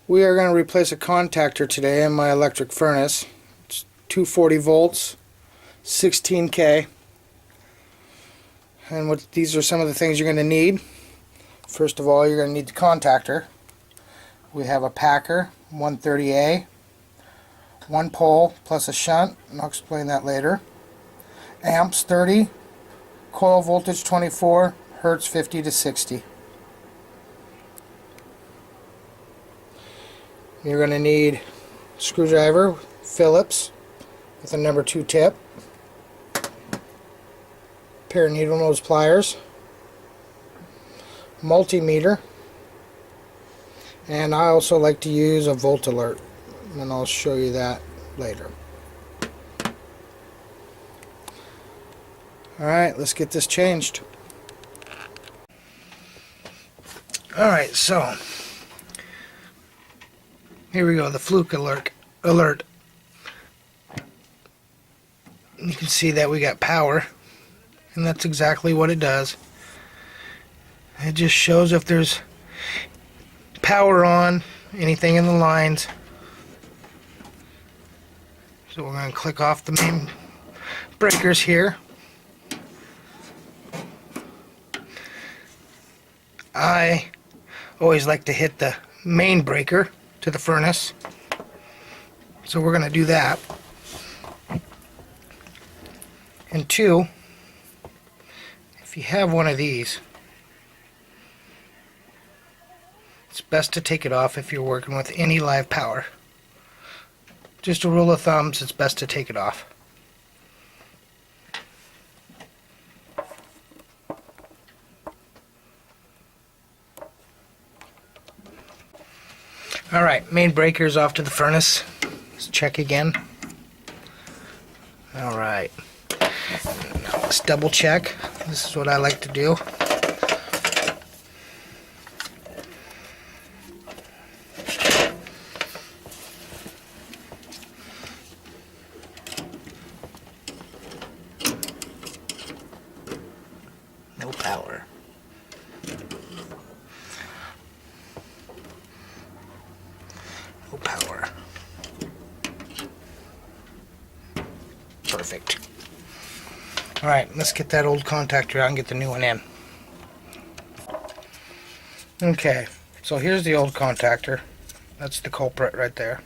We are going to replace a contactor today in my electric furnace. It's 240 volts, 16K. And these are some of the things you're going to need. First of all, you're going to need the contactor. We have a Packer 130A, one pole plus a shunt, and I'll explain that later. Amps 30, coil voltage 24, hertz 50 to 60. You're going to need a screwdriver, Phillips, with a number 2 tip, pair of needle nose pliers, multimeter, and I also like to use a volt alert, and I'll show you that later. Alright, let's get this changed. Alright, so here we go, the fluke alert. You can see that we got power, and that's exactly what it does. It just shows if there's power on, anything in the lines. So we're going to click off the main breakers here. I always like to hit the main breaker to the furnace, so we're going to do that. And 2, if you have one of these, it's best to take it off if you're working with any live power. Just a rule of thumb, it's best to take it off. Alright, main breaker's off to the furnace. Let's check again. Alright. Now let's double check. This is what I like to do. No power. No power. Perfect. Alright, let's get that old contactor out and get the new one in. Okay, so here's the old contactor. That's the culprit right there.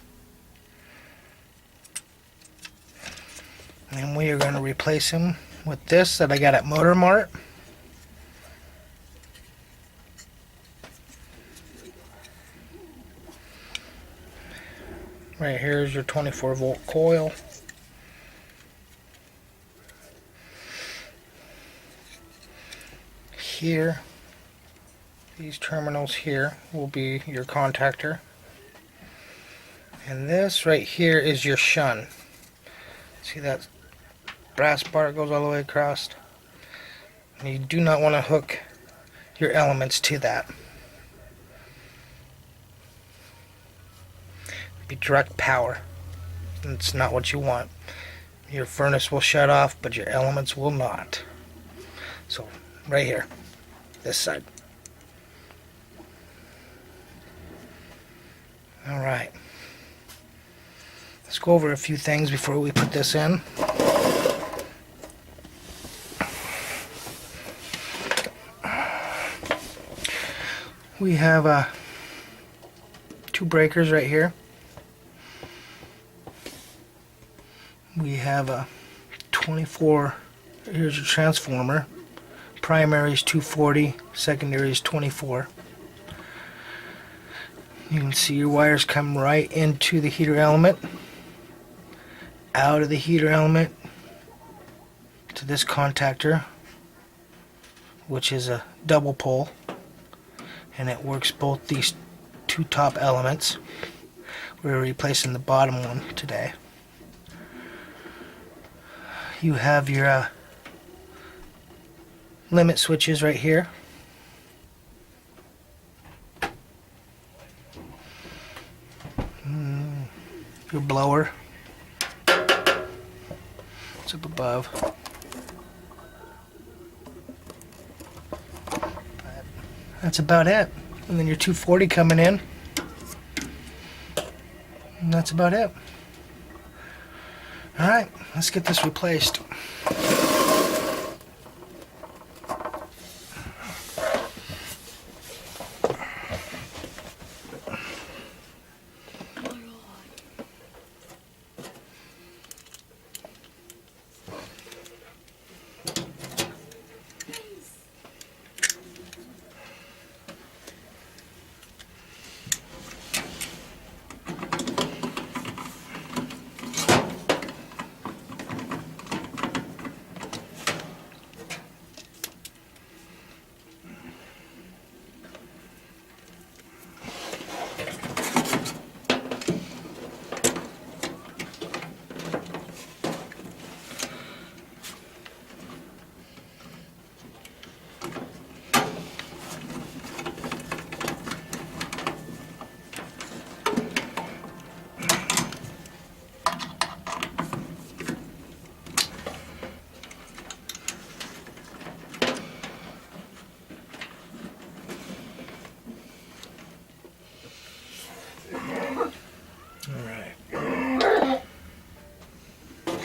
And we are going to replace him with this that I got at Motor Mart. Right here is your 24 volt coil. Here, these terminals here will be your contactor. And this right here is your shunt. See that brass bar goes all the way across? And you do not want to hook your elements to that. Be direct power. It's not what you want. Your furnace will shut off, but your elements will not. So, right here, this side. Alright. Let's go over a few things before we put this in. We have 2 breakers right here. We have a 24, here's your transformer. Primary is 240, secondary is 24. You can see your wires come right into the heater element, out of the heater element to this contactor, which is a double pole, and it works both these 2 top elements. We're replacing the bottom one today. You have your limit switches right here. your blower. It's up above. That's about it. And then your 240 coming in. And that's about it. Alright, let's get this replaced.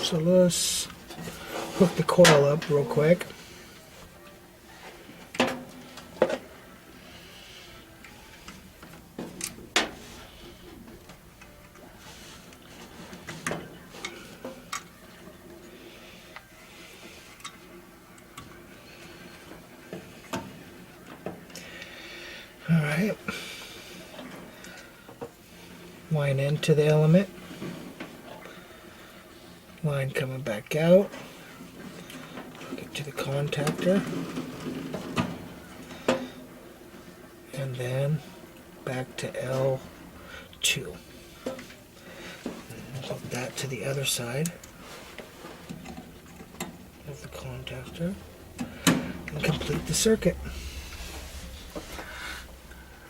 So let's hook the coil up real quick. All right. Line into the element. Line coming back out. Get to the contactor. And then back to L2. Hook that to the other side of the contactor and complete the circuit.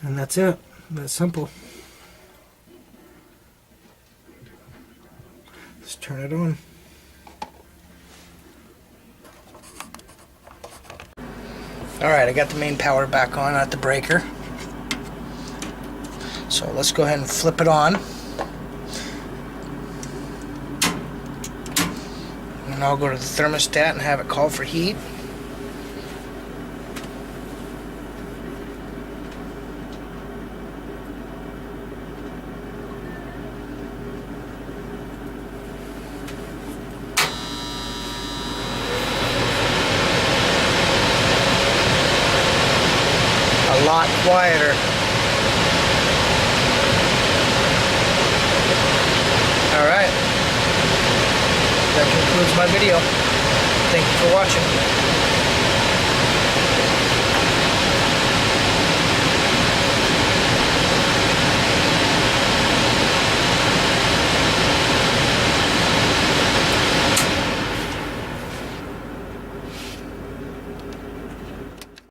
And that's it. That's simple. Let's turn it on. Alright, I got the main power back on at the breaker. So let's go ahead and flip it on. And I'll go to the thermostat and have it call for heat. A lot quieter. Alright. That concludes my video. Thank you for watching.